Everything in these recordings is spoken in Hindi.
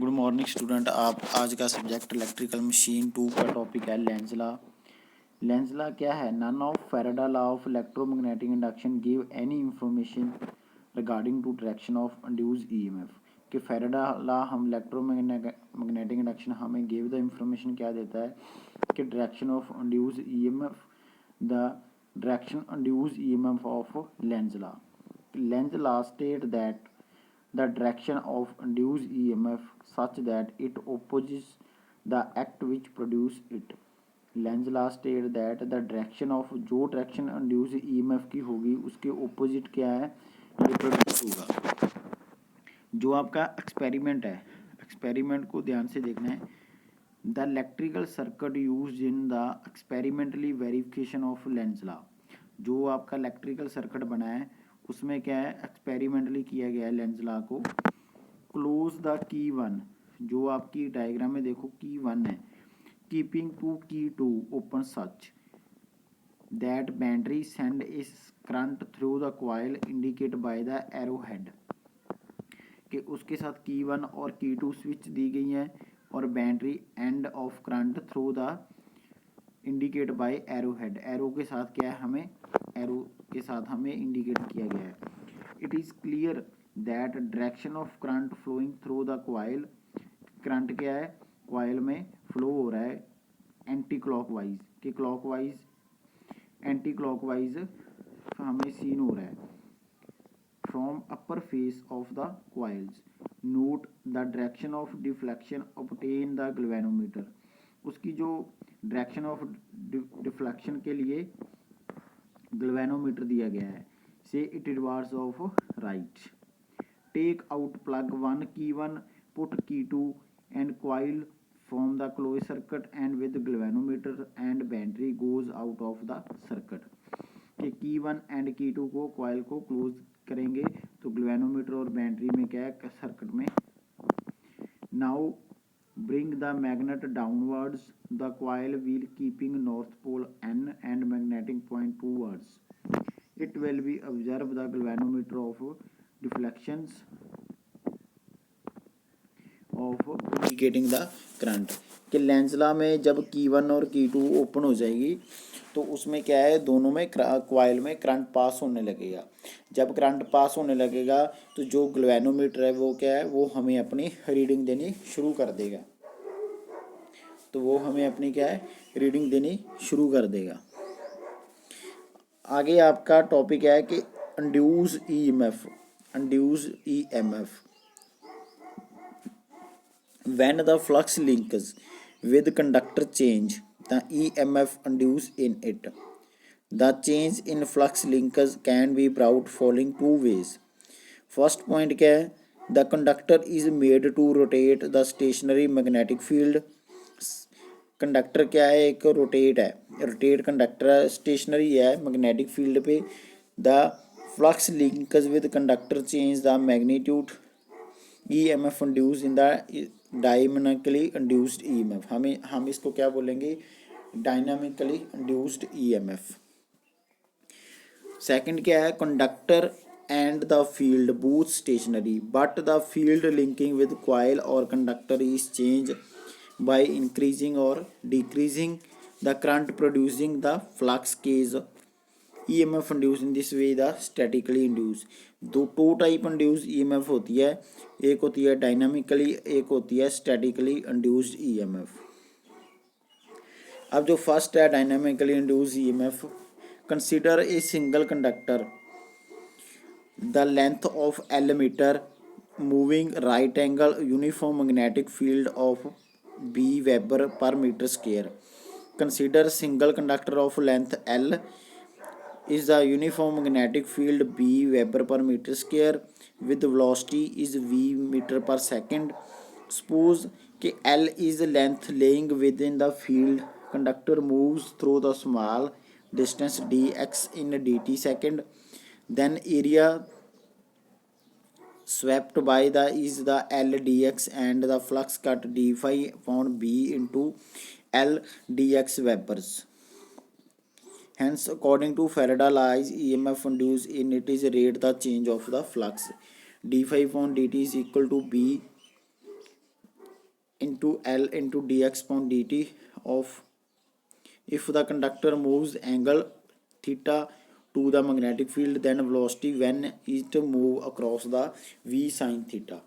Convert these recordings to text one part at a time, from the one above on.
Good morning student. आप आज का सब्जेक्ट इलेक्ट्रिकल मशीन 2 का टॉपिक है लेंज लॉ। लेंज लॉ क्या है? None of Faraday law of electromagnetic induction give any information regarding to direction of induce EMF. कि फैराडा लॉ हम इलेक्ट्रोमैग्नेटिक इंडक्शन हमें गिव द इंफॉर्मेशन क्या देता है कि direction of induce EMF, the direction induce EMF of Lenz law. Lenz law state that the direction of induced EMF such that it opposes the act which produce it. Length law state that the direction of, जो डायरेक्शन इंड्यूस ईएमएफ की होगी उसके ओपोजिट क्या है, ये प्रोड्यूस होगा। जो आपका एक्सपेरिमेंट है, एक्सपेरिमेंट को ध्यान से देखना है। The electrical circuit use in the experimentally verification of Lenz law. जो आपका इलेक्ट्रिकल सर्किट बना है उसमें क्या है, एक्सपेरिमेंटली किया गया है लेंज लॉ को। क्लोज द की वन, जो आपकी डायग्राम में देखो की वन है, keeping to key two open such that battery send is current through the coil indicate by the arrow head. कि उसके साथ की वन और की टू स्विच दी गई है और battery end of current through the indicate bye arrow head. Arrow के साथ क्या है, हमें एरो के साथ हमें इंडिकेट किया गया है। It is clear that direction of current flowing through the coil. Current क्या है, कॉइल में फ्लो हो रहा है एंटी क्लॉकवाइज, कि क्लॉकवाइज एंटी क्लॉकवाइज हमें सीन हो रहा है from upper face of the coils. Note the direction of deflection obtain the galvanometer. उसकी जो डायरेक्शन ऑफ डिफ्लेक्शन के लिए गैल्वेनोमीटर दिया गया है। से it reverse of right. Take out plug one key one, put key two and coil from the close circuit and with galvanometer and battery goes out of the circuit. कि key one and key two को, कॉइल को क्लोज करेंगे तो गैल्वेनोमीटर और बैटरी में क्या है, सर्किट में। Now bring the magnet downwards, the coil wheel keeping north pole N and magnetic point towards. It will be observe the galvanometer of deflections of indicating the current। कि लेंज लॉ में जब की वन और की टू ओपन हो जाएगी तो उसमें क्या है, दोनों में कॉइल में करंट पास होने लगेगा। जब करंट पास होने लगेगा तो जो गैल्वेनोमीटर है वो क्या है, वो हमें अपनी रीडिंग देनी शुरू कर देगा। तो वो हमें अपनी क्या है, रीडिंग देनी शुरू कर देगा। आगे आपका टॉपिक है कि induce EMF. Induce EMF when the flux links with conductor change the EMF induced in it. The change in flux linkage can be brought following two ways. First point क्या है, the conductor is made to rotate the stationary magnetic field। Conductor क्या है, एक रोटेट है, रोटेट कंडक्टर है, स्टेशनरी है मैग्नेटिक फील्ड पे। The flux linkage with conductor change the magnitude EMF induce in the dynamically induced EMF। हम इसको क्या बोलेंगे, डायनामिकली इंड्यूस्ड EMF। सेकंड क्या है, conductor and the field both stationary but the field linking with coil और conductor is change by increasing or decreasing the current producing the flux case EMF induced in this way the statically induced। दो टू टाइप इंड्यूस EMF होती है, एक होती है डायनामिकली, एक होती है स्टैटिकली इंड्यूस्ड EMF। अब जो फर्स्ट है dynamically induced EMF, consider a single conductor the length of L metre moving right angle uniform magnetic field of B Weber per meter square. Consider single conductor of length L is the uniform magnetic field B Weber per meter square with velocity is V meter per second. Suppose कि L is length laying within the field. Conductor moves through the small distance dx in dt second. Then area swept by the is the L dx and the flux cut d phi upon B into L dx Webers. Hence, according to Faraday law, EMF induced in it is rate the change of the flux. D phi upon dt is equal to B into L into dx upon dt of if the conductor moves angle theta to the magnetic field, then velocity when it move across the v sin theta.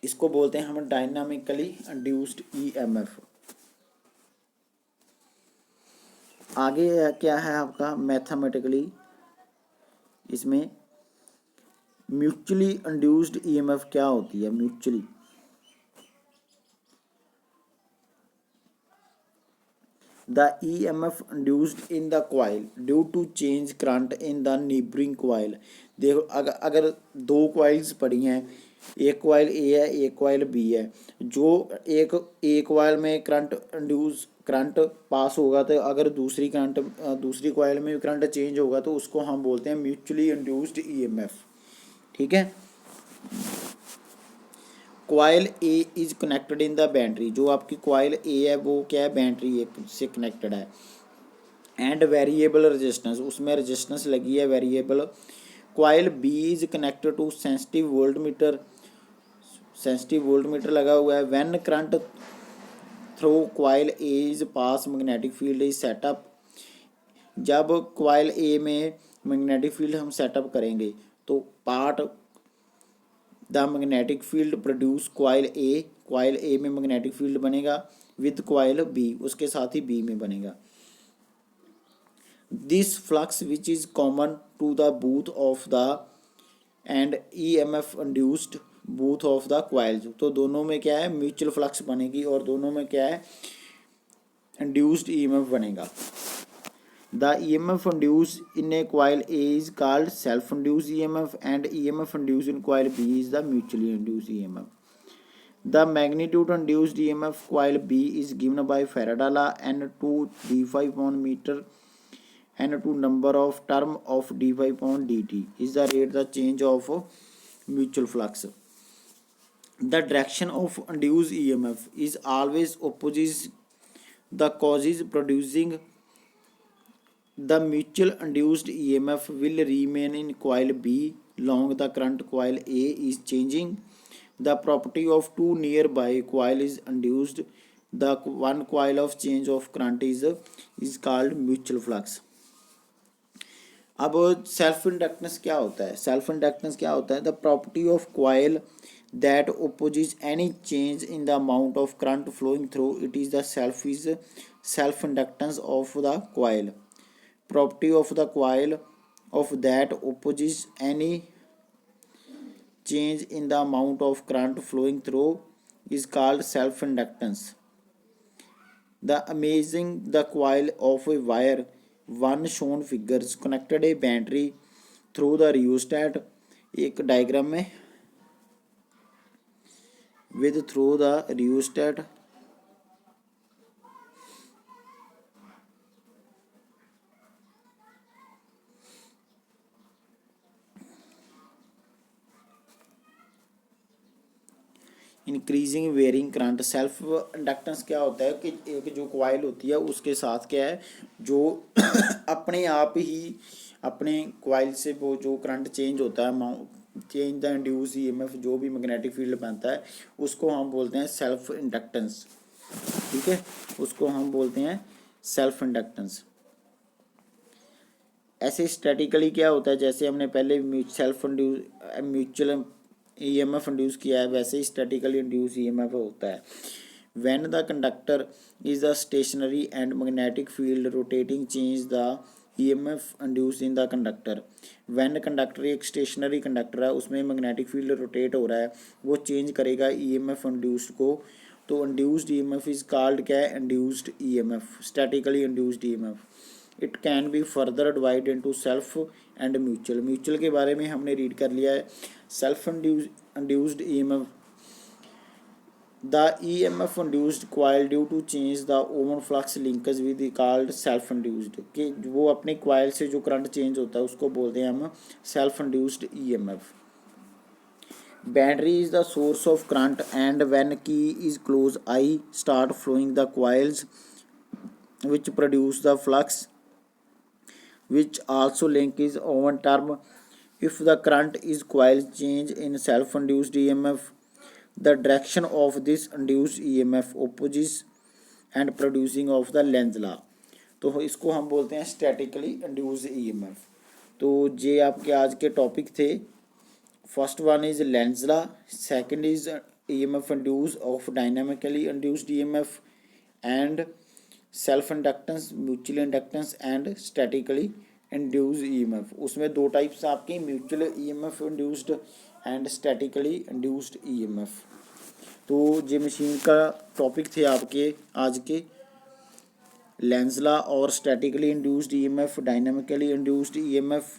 इसको बोलते हैं हम डायनामिकली इंड्यूस्ड ईएमएफ। आगे क्या है आपका मैथमेटिकली, इसमें म्यूचुअली इंड्यूस्ड ईएमएफ क्या होती है। Mutually the EMF induced in the coil due to change current in the neighboring coil। देखो अगर दो कॉइल्स पड़ी हैं, एक कॉइल ए है एक कॉइल बी है, जो एक कॉइल में करंट पास होगा, तो अगर दूसरी कॉइल में करंट चेंज होगा तो उसको हम बोलते हैं म्यूचुअली इंड्यूस्ड ईएमएफ। ठीक है। Coil A is connected in the battery, जो आपकी कॉइल ए है वो क्या है, बैटरी एक से कनेक्टेड है। एंड वेरिएबल रेजिस्टेंस, उसमें रेजिस्टेंस लगी है variable. Coil B is connected to sensitive voltmeter लगा हुआ है। When current through coil A is pass magnetic field is set up, जब कॉइल ए में मैग्नेटिक फील्ड हम सेटअप करेंगे तो part the magnetic field produce coil A में मैग्नेटिक फील्ड बनेगा विद कॉइल बी, उसके साथ ही बी में बनेगा। This flux which is common to the booth of the end EMF induced booth of the coils, तो दोनों में क्या है, म्यूचुअल फ्लक्स बनेगी और दोनों में क्या है, इंड्यूस्ड ईएमएफ बनेगा। The EMF induced in a coil A is called self-induced EMF and EMF induced in coil B is the mutually induced EMF. The magnitude induced EMF coil B is given by Faraday law N2 d5 upon meter, N2 number of term of d5 upon dt is the rate the change of mutual flux. The direction of induced EMF is always opposite the causes producing the mutual induced EMF will remain in coil B long the current coil A is changing. The property of two nearby coil is induced. The one coil of change of current is called mutual flux. अब सेल्फ इंडक्टेंस क्या होता है। सेल्फ इंडक्टेंस क्या होता है, the property of coil that opposes any change in the amount of current flowing through it is the self inductance of the coil. Property of the coil of that opposes any change in the amount of current flowing through is called self inductance. The amazing the coil of a wire, one shown figures connected a battery through the rheostat, एक डायग्राम में with through the rheostat increasing varying current. Self inductance क्या होता है कि एक जो कॉइल होती है उसके साथ क्या है, जो अपने आप ही अपने कॉइल से वो जो करंट चेंज होता है, चेंज द इंड्यूस ईएमएफ, जो भी मैग्नेटिक फील्ड बनता है उसको हम बोलते हैं सेल्फ इंडक्टेंस। ठीक है, उसको हम बोलते हैं सेल्फ इंडक्टेंस। ऐसे स्टैटिकली क्या होता है, जैसे हमने पहले म्यूचुअल ईएमएफ इंड्यूस किया है, वैसे ही स्टैटिकली इंड्यूस ईएमएफ होता है। When the conductor is the stationary and magnetic field rotating change the EMF induce in the conductor. When conductor एक स्टेशनरी कंडक्टर है, उसमें मैग्नेटिक फील्ड रोटेट हो रहा है, वो चेंज करेगा ईएमएफ इंड्यूस्ड को, तो इंड्यूस्ड ईएमएफ इज कॉल्ड क्या है, induced EMF, statically induced EMF. It can be further divide into self and mutual. Mutual के बारे में हमने रीड कर लिया है। Self induced EMF, the EMF induced coil due to change the own flux linkage with called self induced, कि वो अपने कॉइल से जो करंट चेंज होता है उसको बोलते हैं हम self induced EMF. Battery is the source of current and when key is close I start flowing the coils which produce the flux which also link is oven term. If the current is coil change in self induced EMF, the direction of this induced EMF opposite and producing of the Lenz law. तो इसको हम बोलते हैं स्टैटिकली इंड्यूस्ड ईएमएफ। तो ये आपके आज के टॉपिक थे। First one is Lenz law, second is EMF induce of dynamically induced EMF and self inductance, mutual inductance and statically induced EMF. उसमें दो टाइप्स आपके mutual EMF induced and statically induced EMF. तो ये मशीन का टॉपिक थे आपके आज के, लेंज लॉ और statically induced EMF, dynamically induced EMF